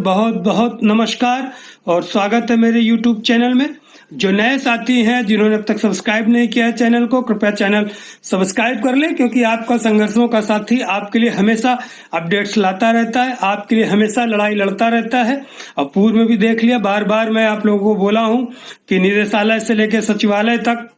बहुत बहुत नमस्कार और स्वागत है मेरे YouTube चैनल में। जो नए साथी हैं जिन्होंने अब तक सब्सक्राइब नहीं किया है चैनल को, कृपया चैनल सब्सक्राइब कर लें, क्योंकि आपका संघर्षों का साथी आपके लिए हमेशा अपडेट्स लाता रहता है, आपके लिए हमेशा लड़ाई लड़ता रहता है। और पूर्व में भी देख लिया, बार बार मैं आप लोगों को बोला हूं कि निदेशालय से लेकर सचिवालय तक,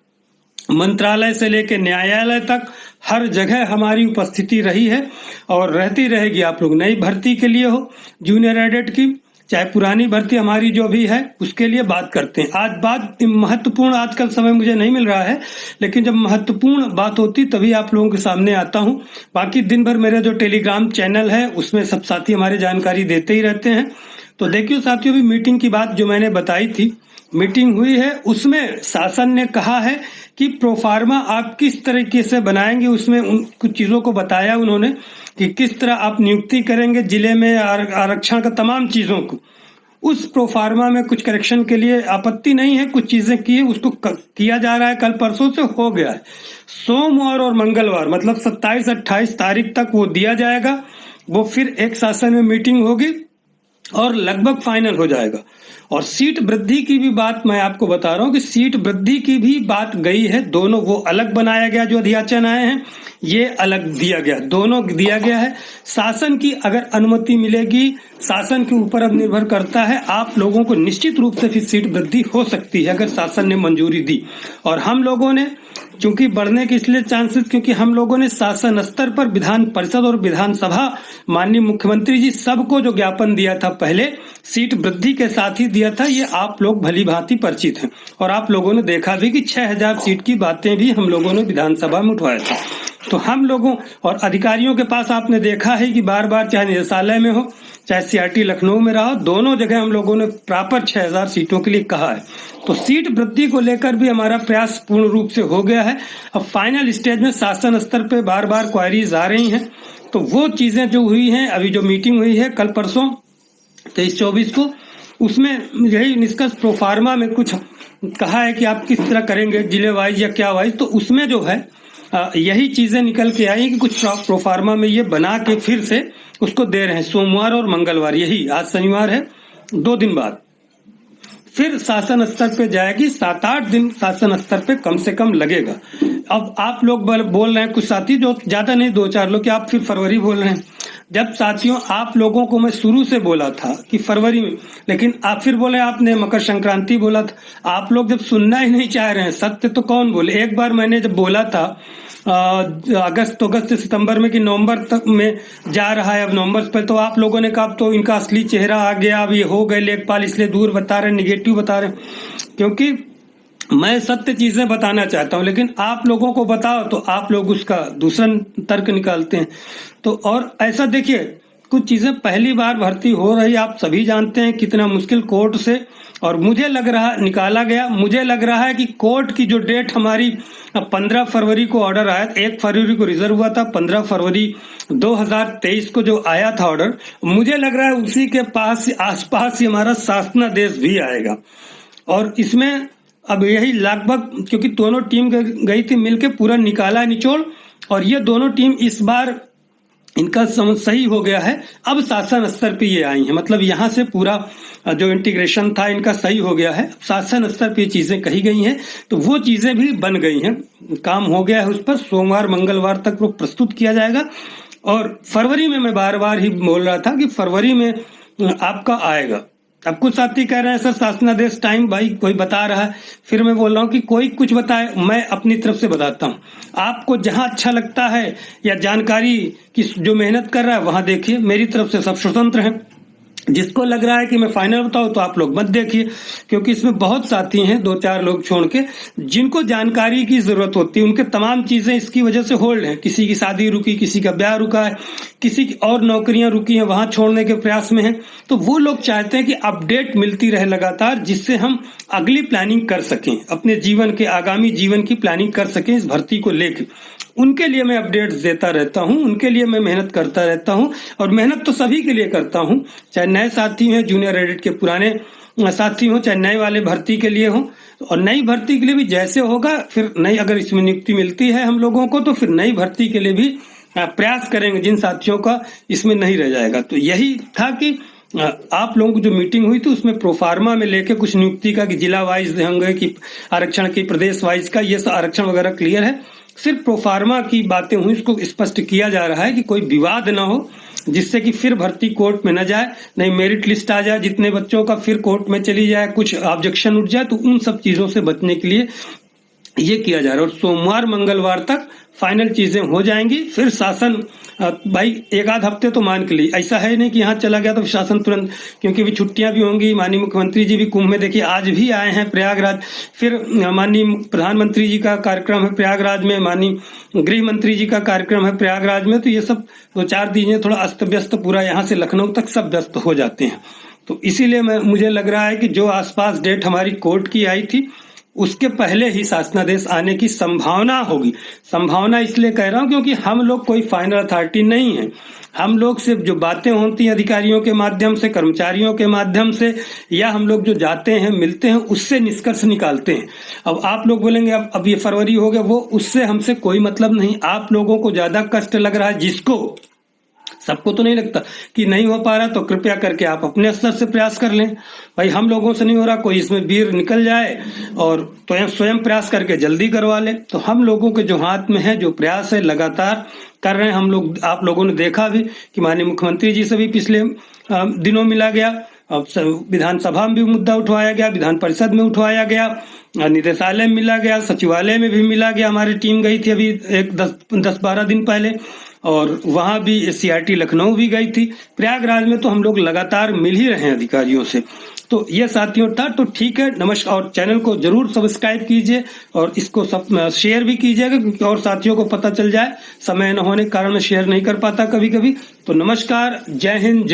मंत्रालय से लेकर न्यायालय तक हर जगह हमारी उपस्थिति रही है और रहती रहेगी। आप लोग नई भर्ती के लिए हो, जूनियर एडेट की, चाहे पुरानी भर्ती हमारी जो भी है उसके लिए बात करते हैं। आज बात महत्वपूर्ण, आजकल समय मुझे नहीं मिल रहा है, लेकिन जब महत्वपूर्ण बात होती तभी आप लोगों के सामने आता हूं। बाकी दिन भर मेरा जो टेलीग्राम चैनल है उसमें सब साथी हमारे जानकारी देते ही रहते हैं। तो देखिए साथियों, भी मीटिंग की बात जो मैंने बताई थी, मीटिंग हुई है, उसमें शासन ने कहा है कि प्रोफार्मा आप किस तरीके से बनाएंगे। उसमें कुछ चीजों को बताया उन्होंने कि किस तरह आप नियुक्ति करेंगे जिले में, आरक्षण का तमाम चीजों को। उस प्रोफार्मा में कुछ करेक्शन के लिए आपत्ति नहीं है, कुछ चीजें की है, उसको किया जा रहा है। कल परसों से हो गया है, सोमवार और मंगलवार मतलब 27-28 तारीख तक वो दिया जाएगा। वो फिर एक शासन में मीटिंग होगी और लगभग फाइनल हो जाएगा। और सीट वृद्धि की भी बात मैं आपको बता रहा हूं कि सीट वृद्धि की भी बात गई है। दोनों वो अलग बनाया गया, जो अध्याचन आए हैं ये अलग दिया गया, दोनों दिया गया है। शासन की अगर अनुमति मिलेगी, शासन के ऊपर अब निर्भर करता है, आप लोगों को निश्चित रूप से फिर सीट वृद्धि हो सकती है अगर शासन ने मंजूरी दी। और हम लोगों ने चूंकि बढ़ने के इसलिए चांसेस, क्योंकि हम लोगों ने शासन स्तर पर विधान परिषद और विधानसभा, माननीय मुख्यमंत्री जी सबको जो ज्ञापन दिया था पहले सीट वृद्धि के साथ ही दिया था, ये आप लोग भली भांति परिचित हैं। और आप लोगों ने देखा भी कि 6000 सीट की बातें भी हम लोगों ने विधानसभा में उठवाया था। तो हम लोगों और अधिकारियों के पास आपने देखा है कि बार बार, चाहे निदेशालय में हो चाहे सीआरटी लखनऊ में रहा, दोनों जगह हम लोगों ने प्रॉपर 6000 सीटों के लिए कहा है। तो सीट वृद्धि को लेकर भी हमारा प्रयास पूर्ण रूप से हो गया है। अब फाइनल स्टेज में शासन स्तर पे बार बार क्वारीज आ रही हैं, तो वो चीजें जो हुई हैं, अभी जो मीटिंग हुई है कल परसों 23-24 को, उसमें यही निष्कर्ष प्रोफार्मा में कुछ कहा है कि आप किस तरह करेंगे, जिले वाइज या क्या वाइज। तो उसमें जो है यही चीजें निकल के आई कि कुछ प्रोफार्मा में ये बना के फिर से उसको दे रहे हैं, सोमवार और मंगलवार, यही आज शनिवार है, 2 दिन बाद फिर शासन स्तर पे जाएगी। 7-8 दिन शासन स्तर पे कम से कम लगेगा। अब आप लोग बोल रहे हैं, कुछ साथी जो ज्यादा नहीं 2-4 लोग, कि आप फिर फरवरी बोल रहे हैं। जब साथियों आप लोगों को मैं शुरू से बोला था कि फरवरी में, लेकिन आप फिर बोले आपने मकर संक्रांति बोला था। आप लोग जब सुनना ही नहीं चाह रहे हैं, सत्य तो कौन बोले। एक बार मैंने जब बोला था अगस्त सितंबर में कि नवंबर तक में जा रहा है, अब नवंबर पे, तो आप लोगों ने कहा अब तो इनका असली चेहरा आ गया, अब ये हो गए लेखपाल, इसलिए दूर बता रहे, निगेटिव बता रहे। क्योंकि मैं सत्य चीजें बताना चाहता हूं, लेकिन आप लोगों को बताओ तो आप लोग उसका दूसरा तर्क निकालते हैं। तो और ऐसा देखिए, कुछ चीजें पहली बार भर्ती हो रही, आप सभी जानते हैं कितना मुश्किल कोर्ट से, और मुझे लग रहा निकाला गया। मुझे लग रहा है कि कोर्ट की जो डेट हमारी 15 फरवरी को ऑर्डर आया, 1 फरवरी को रिजर्व हुआ था, 15 फरवरी 2023 को जो आया था ऑर्डर, मुझे लग रहा है उसी के पास आसपास ही हमारा शासनादेश भी आएगा। और इसमें अब यही लगभग, क्योंकि दोनों टीम गई थी मिलके, पूरा निकाला निचोड़, और ये दोनों टीम इस बार इनका समझ सही हो गया है। अब शासन स्तर पे ये आई हैं, मतलब यहाँ से पूरा जो इंटीग्रेशन था इनका सही हो गया है। शासन स्तर पे चीजें कही गई हैं, तो वो चीजें भी बन गई हैं, काम हो गया है उस पर। सोमवार मंगलवार तक वो प्रस्तुत किया जाएगा। और फरवरी में मैं बार बार ही बोल रहा था कि फरवरी में आपका आएगा। अब कुछ साथी कह रहे हैं सर शासनादेश टाइम, भाई कोई बता रहा है, फिर मैं बोल रहा हूँ कि कोई कुछ बताए, मैं अपनी तरफ से बताता हूँ। आपको जहां अच्छा लगता है या जानकारी की जो मेहनत कर रहा है वहां देखिए, मेरी तरफ से सब स्वतंत्र हैं। जिसको लग रहा है कि मैं फाइनल बताऊं तो आप लोग मत देखिए, क्योंकि इसमें बहुत साथी हैं 2-4 लोग छोड़ के जिनको जानकारी की जरूरत होती है। उनके तमाम चीजें इसकी वजह से होल्ड हैं, किसी की शादी रुकी, किसी का ब्याह रुका है, किसी की और नौकरियां रुकी हैं, वहां छोड़ने के प्रयास में हैं। तो वो लोग चाहते हैं कि अपडेट मिलती रहे लगातार, जिससे हम अगली प्लानिंग कर सकें, अपने जीवन के आगामी जीवन की प्लानिंग कर सकें इस भर्ती को लेकर। उनके लिए मैं अपडेट्स देता रहता हूं, उनके लिए मैं मेहनत करता रहता हूं, और मेहनत तो सभी के लिए करता हूं, चाहे नए साथी हैं, जूनियर एडिट के पुराने साथी हो, चाहे नए वाले भर्ती के लिए हो। और नई भर्ती के लिए भी जैसे होगा, फिर नई अगर इसमें नियुक्ति मिलती है हम लोगों को, तो फिर नई भर्ती के लिए भी प्रयास करेंगे जिन साथियों का इसमें नहीं रह जाएगा। तो यही था कि आप लोगों की जो मीटिंग हुई थी उसमें प्रोफार्मा में लेके कुछ नियुक्ति का कि जिला वाइज होंगे कि आरक्षण की प्रदेश वाइज का, ये सब आरक्षण वगैरह क्लियर है। सिर्फ प्रोफार्मा की बातें हुई, इसको स्पष्ट किया जा रहा है कि कोई विवाद ना हो, जिससे कि फिर भर्ती कोर्ट में न जाए, नहीं मेरिट लिस्ट आ जाए जितने बच्चों का, फिर कोर्ट में चली जाए, कुछ ऑब्जेक्शन उठ जाए, तो उन सब चीजों से बचने के लिए ये किया जा रहा है। और सोमवार मंगलवार तक फाइनल चीजें हो जाएंगी, फिर शासन भाई एक आध हफ्ते तो मान के लिए, ऐसा है नहीं कि यहाँ चला गया तो शासन तुरंत, क्योंकि अभी छुट्टियां भी होंगी। माननीय मुख्यमंत्री जी भी कुंभ में, देखिए आज भी आए हैं प्रयागराज, फिर माननीय प्रधानमंत्री जी का कार्यक्रम है प्रयागराज में, माननीय गृह मंत्री जी का कार्यक्रम है प्रयागराज में, तो ये सब 2-4 दिन थोड़ा अस्त व्यस्त, पूरा यहाँ से लखनऊ तक सब व्यस्त हो जाते हैं। तो इसीलिए मुझे लग रहा है कि जो आसपास डेट हमारी कोर्ट की आई थी उसके पहले ही शासनादेश आने की संभावना होगी। संभावना इसलिए कह रहा हूं क्योंकि हम लोग कोई फाइनल अथॉरिटी नहीं है। हम लोग सिर्फ जो बातें होती हैं अधिकारियों के माध्यम से, कर्मचारियों के माध्यम से, या हम लोग जो जाते हैं मिलते हैं उससे निष्कर्ष निकालते हैं। अब आप लोग बोलेंगे अब ये फरवरी हो गया, वो उससे हमसे कोई मतलब नहीं। आप लोगों को ज्यादा कष्ट लग रहा है, जिसको, सबको तो नहीं लगता कि नहीं हो पा रहा, तो कृपया करके आप अपने स्तर से प्रयास कर लें। भाई हम लोगों से नहीं हो रहा, कोई इसमें वीर निकल जाए और तो स्वयं प्रयास करके जल्दी करवा ले। तो हम लोगों के जो हाथ में है, जो प्रयास है, लगातार कर रहे हैं हम लोग। आप लोगों ने देखा भी कि माननीय मुख्यमंत्री जी से भी पिछले दिनों मिला गया, विधानसभा में भी मुद्दा उठवाया गया, विधान परिषद में उठवाया गया, निदेशालय में मिला गया, सचिवालय में भी मिला गया। हमारी टीम गई थी अभी 10-12 दिन पहले, और वहां भी CRT लखनऊ भी गई थी। प्रयागराज में तो हम लोग लगातार मिल ही रहे हैं अधिकारियों से। तो ये साथियों था, तो ठीक है, नमस्कार। और चैनल को जरूर सब्सक्राइब कीजिए और इसको सब शेयर भी कीजिएगा, क्योंकि और साथियों को पता चल जाए। समय न होने के कारण मैं शेयर नहीं कर पाता कभी कभी। तो नमस्कार, जय हिंद।